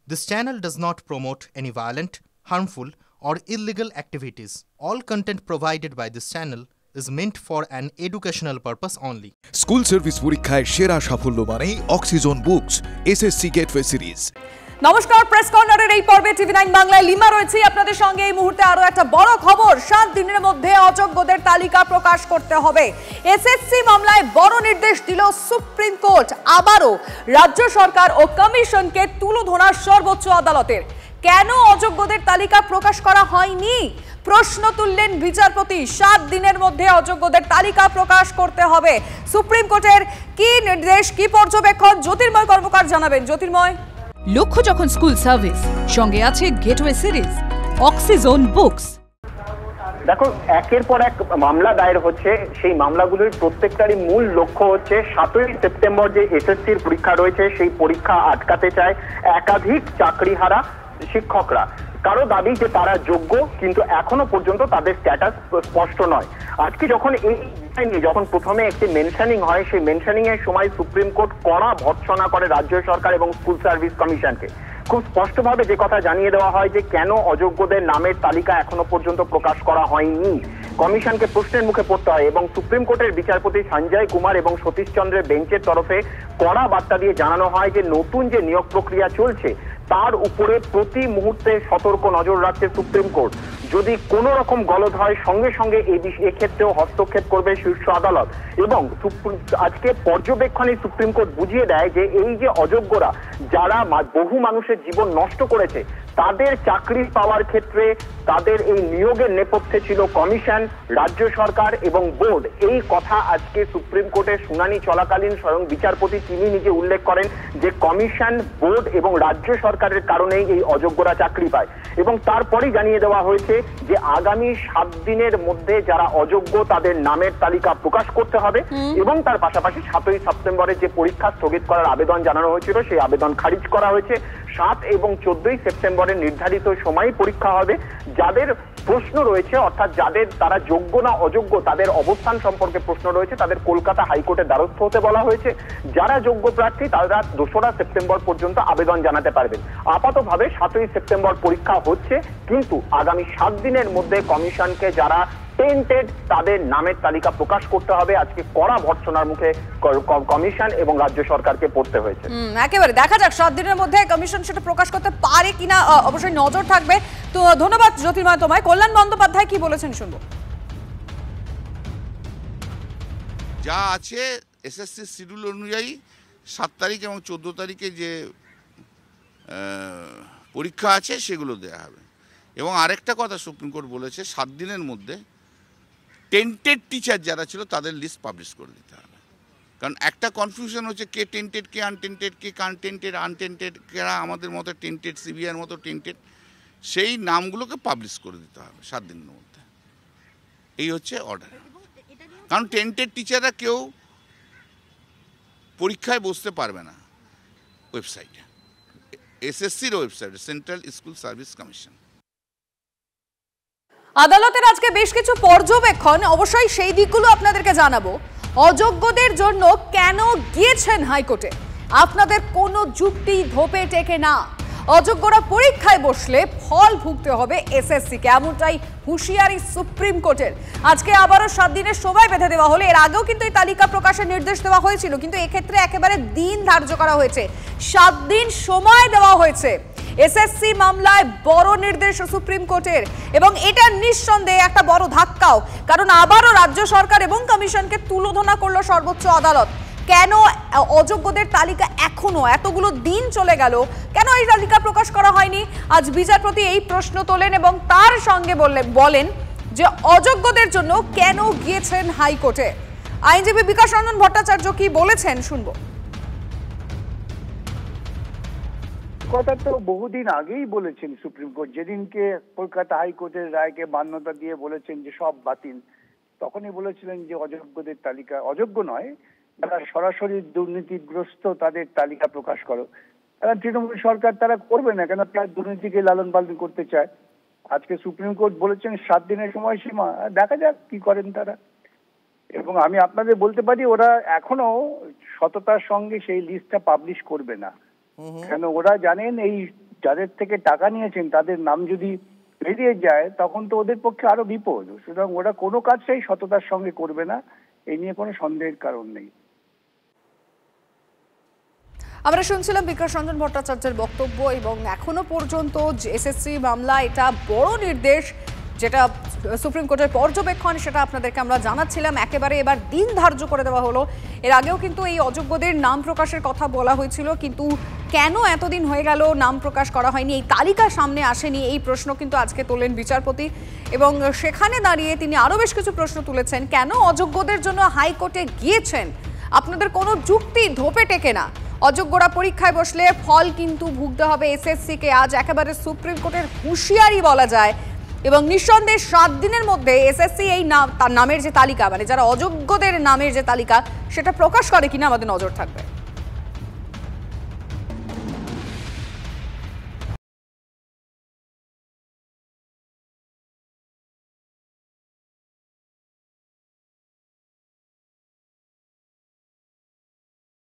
This channel does not promote any violent, harmful, or illegal activities. All content provided by this channel is meant for an educational purpose only. School service পরীক্ষায় সেরা সাফল্য মানে oxygen books SSC gateway series. নমস্কার, press কর্নারের এই পর্বে টিভি9 বাংলায় lima রয়েছে আপনাদের সঙ্গে। এই মুহূর্তে আরো একটা বড় খবর, 7 দিনের মধ্যে অযোগ্যদের তালিকা প্রকাশ করতে হবে। এসএসসি মামলায় বড় নির্দেশ দিল সুপ্রিম কোর্ট। আবারও রাজ্য সরকার ও কমিশনকে তুলোধনা সর্বোচ্চ আদালতের। কেন অযোগ্যদের তালিকা প্রকাশ করা হয়নি প্রশ্ন তুললেন বিচারপতি। 7 দিনের মধ্যে অযোগ্যদের তালিকা প্রকাশ করতে হবে। সুপ্রিম কোর্টের কি নির্দেশ, কি পর্যবেক্ষণ, জ্যোতির্ময় কর্মকার জানাবেন। জ্যোতির্ময়। লক্ষ্য যখন স্কুল সার্ভিস, সঙ্গে আছে গেটওয়ে সিরিজ, অক্সিজন বুকস। দেখো, একের পর এক মামলা দায়ের হচ্ছে। সেই মামলাগুলোর প্রত্যেকটারই মূল লক্ষ্য হচ্ছে 7ই সেপ্টেম্বর যে এসএসসির পরীক্ষা রয়েছে সেই পরীক্ষা আটকাতে চায় একাধিক চাকরিহারা শিক্ষকরা। কারো দাবি যে তারা যোগ্য, কিন্তু এখনো পর্যন্ত তাদের স্ট্যাটাস স্পষ্ট নয়। আজকে যখন যখন প্রথমে একটি মেনশনিং হয়, সেই মেনশনিং এর সময় সুপ্রিম কোর্ট কড়া ভর্ৎসনা করে রাজ্য সরকার এবং স্কুল সার্ভিস কমিশনকে। খুব স্পষ্টভাবে যে কথা জানিয়ে দেওয়া হয় যে কেন অযোগ্যদের নামের তালিকা এখনো পর্যন্ত প্রকাশ করা হয়নি, কমিশনকে প্রশ্নের মুখে পড়তে হয়। এবং সুপ্রিম কোর্টের বিচারপতি সঞ্জয় কুমার এবং সতীশ চন্দ্রের বেঞ্চের তরফে কড়া বার্তা দিয়ে জানানো হয় যে নতুন যে নিয়োগ প্রক্রিয়া চলছে তার উপরে প্রতি মুহূর্তে সতর্ক নজর রাখছে সুপ্রিম কোর্ট। যদি কোনো রকম গলদ হয় সঙ্গে সঙ্গে এক্ষেত্রেও হস্তক্ষেপ করবে শীর্ষ আদালত। এবং আজকে পর্যবেক্ষণে সুপ্রিম কোর্ট বুঝিয়ে দেয় যে এই যে অযোগ্যরা, যারা বহু মানুষের জীবন নষ্ট করেছে, তাদের চাকরি পাওয়ার ক্ষেত্রে তাদের এই নিয়োগের নেপথ্যে ছিল কমিশন, রাজ্য সরকার এবং বোর্ড। এই কথা আজকে সুপ্রিম কোর্টের শুনানি চলাকালীন স্বয়ং বিচারপতি তিনি নিজে উল্লেখ করেন যে কমিশন, বোর্ড এবং রাজ্য সরকারের কারণেই এই অযোগ্যরা চাকরি পায়। এবং তারপরেই জানিয়ে দেওয়া হয়েছে যে আগামী 7 দিনের মধ্যে যারা অযোগ্য তাদের নামের তালিকা প্রকাশ করতে হবে। এবং তার পাশাপাশি 7ই সেপ্টেম্বরের যে পরীক্ষা স্থগিত করার আবেদন জানানো হয়েছিল সেই আবেদন খারিজ করা হয়েছে। 7 এবং 14ই সেপ্টেম্বরের নির্ধারিত সময় পরীক্ষা হবে। যাদের প্রশ্ন রয়েছে, অর্থাৎ যাদের তারা যোগ্য না অযোগ্য তাদের অবস্থান সম্পর্কে প্রশ্ন রয়েছে, তাদের কলকাতা হাইকোর্টের দ্বারস্থ হতে বলা হয়েছে। যারা যোগ্য প্রার্থী তারা 2রা সেপ্টেম্বর পর্যন্ত আবেদন জানাতে পারবেন। আপাতভাবে 7ই সেপ্টেম্বর পরীক্ষা হচ্ছে, কিন্তু আগামী 7 দিনের মধ্যে কমিশনকে যারা টেন্টেড তাদের নামের তালিকা প্রকাশ করতে হবে। আজকে কড়া ভর্ৎসনার মুখে কমিশন এবং রাজ্য সরকারকে পড়তে হয়েছে। একেবারে দেখা যাক 7 দিনের মধ্যে কমিশন সেটা প্রকাশ করতে পারে কিনা, অবশ্যই নজর থাকবে। তো ধন্যবাদ জ্যোতির্ময় তোমায়। কল্যাণ বন্দ্যোপাধ্যায় কি বলেছেন শুনবো। যা আছে এসএসসি শিডিউল অনুযায়ী 7 তারিখ এবং 14 তারিখে যে পরীক্ষা আছে সেগুলো দেওয়া হবে। এবং আরেকটা কথা সুপ্রিম কোর্ট বলেছে, 7 দিনের মধ্যে টেন্টেড টিচার যারা ছিল তাদের লিস্ট পাবলিশ করে দিতে হবে। কারণ একটা কনফিউশন হচ্ছে কে টেন্টেড, কে আনটেন্টেড, কে আনটেন্টেড, কেরা আমাদের মতো টেন্টেড, সিবিআর মতো টেন্টেড, সেই নামগুলোকে পাবলিশ করে দিতে হবে 7 দিনের মধ্যে। এই হচ্ছে অর্ডার। কারণ টেন্টেড টিচাররা কেউ পরীক্ষায় বসতে পারবে না। ওয়েবসাইটে, এসএসসির ওয়েবসাইটে, সেন্ট্রাল স্কুল সার্ভিস কমিশন। আদালতের আজকে বেশ কিছু পর্যবেক্ষণ, অবশ্যই সেই দিকগুলো আপনাদেরকে জানাবো। অযোগ্যদের জন্য কেন গিয়েছেন হাইকোর্টে, আপনাদের কোনো যুক্তি ধোপে টেকে না। অযোগ্যরা পরীক্ষায় বসলে ফল ভুগতে হবে এসএসসিকে, এমনটাই হুঁশিয়ারি সুপ্রিম কোর্টের। আজকে আবারও 7 দিনের সময় বেঁধে দেওয়া হলো। এর আগেও কিন্তু এই তালিকা প্রকাশের নির্দেশ দেওয়া হয়েছিল, কিন্তু এক্ষেত্রে একেবারে দিন ধার্য করা হয়েছে। 7 দিন সময় দেওয়া হয়েছে। এসএসসি মামলায় বড় নির্দেশ সুপ্রিম কোর্টের, এবং এটা নিঃসন্দেহে একটা বড় ধাক্কাও। কারণ আবারও রাজ্য সরকার এবং কমিশনকে তুলোধনা করলো সর্বোচ্চ আদালত। কেন অযোগ্যদের তালিকা এখনো এতগুলো দিন চলে গেল, কেন এই তালিকা প্রকাশ করা হয়নি? আজ বিচারপতি এই প্রশ্ন তোলেন এবং তার সঙ্গে বলেন যে অযোগ্যদের জন্য কেন গিয়েছেন হাইকোর্টে। আইনজীবী বিকাশ রঞ্জন ভট্টাচার্য কি বলেছেন শুনবো। কথা তো বহুদিন আগেই বলেছেন সুপ্রিম কোর্ট, যেদিনকে কলকাতা হাইকোর্টের রায়কে মান্যতা দিয়ে বলেছেন যে সব বাতিল, তখনই বলেছিলেন যে অযোগ্যদের তালিকা, অযোগ্য নয়, যারা সরাসরি দুর্নীতিগ্রস্ত তাদের তালিকা প্রকাশ করো। তারা তৃণমূল সরকার তারা করবে না, কেন তারা দুর্নীতিকে লালন পালন করতে চায়। আজকে সুপ্রিম কোর্ট বলেছেন 7 দিনের সময়সীমা, দেখা যাক কি করেন তারা। এবং আমি আপনাদের বলতে পারি ওরা এখনো সততার সঙ্গে সেই লিস্টটা পাবলিশ করবে না, কেন ওরা জানেন এই যাদের থেকে টাকা নিয়েছেন তাদের নাম যদি বেরিয়ে যায় তখন তো ওদের পক্ষে আরো বিপদ। সুতরাং ওরা কোনো কাজটাই সততার সঙ্গে করবে না, এই নিয়ে কোনো সন্দেহের কারণ নেই। আমরা শুনছিলাম বিকাশ রঞ্জন ভট্টাচার্যের বক্তব্য, এবং এখনো পর্যন্ত এসএসসি মামলা এটা বড় নির্দেশ যেটা সুপ্রিম কোর্টের পর্যবেক্ষণ সেটা আপনাদেরকে আমরা জানাচ্ছিলাম। একেবারে এবার দিন ধার্য করে দেওয়া হলো। এর আগেও কিন্তু এই অযোগ্যদের নাম প্রকাশের কথা বলা হয়েছিল, কিন্তু কেন এতদিন হয়ে গেল নাম প্রকাশ করা হয়নি, এই তালিকা সামনে আসেনি, এই প্রশ্ন কিন্তু আজকে তোলেন বিচারপতি। এবং সেখানে দাঁড়িয়ে তিনি আরও বেশ কিছু প্রশ্ন তুলেছেন। কেন অযোগ্যদের জন্য হাইকোর্টে গিয়েছেন? আপনাদের কোনো যুক্তি ধোপে টেকে না। অযোগ্যরা পরীক্ষায় বসলে ফল কিন্তু ভুগতে হবে এসএসসিকে। আজ একেবারে সুপ্রিম কোর্টের হুঁশিয়ারি বলা যায়, এবং নিঃসন্দেহে 7 দিনের মধ্যে এসএসসি এই তার নামের যে তালিকা, মানে যারা অযোগ্যদের নামের যে তালিকা সেটা প্রকাশ করে কিনা আমাদের নজর থাকবে।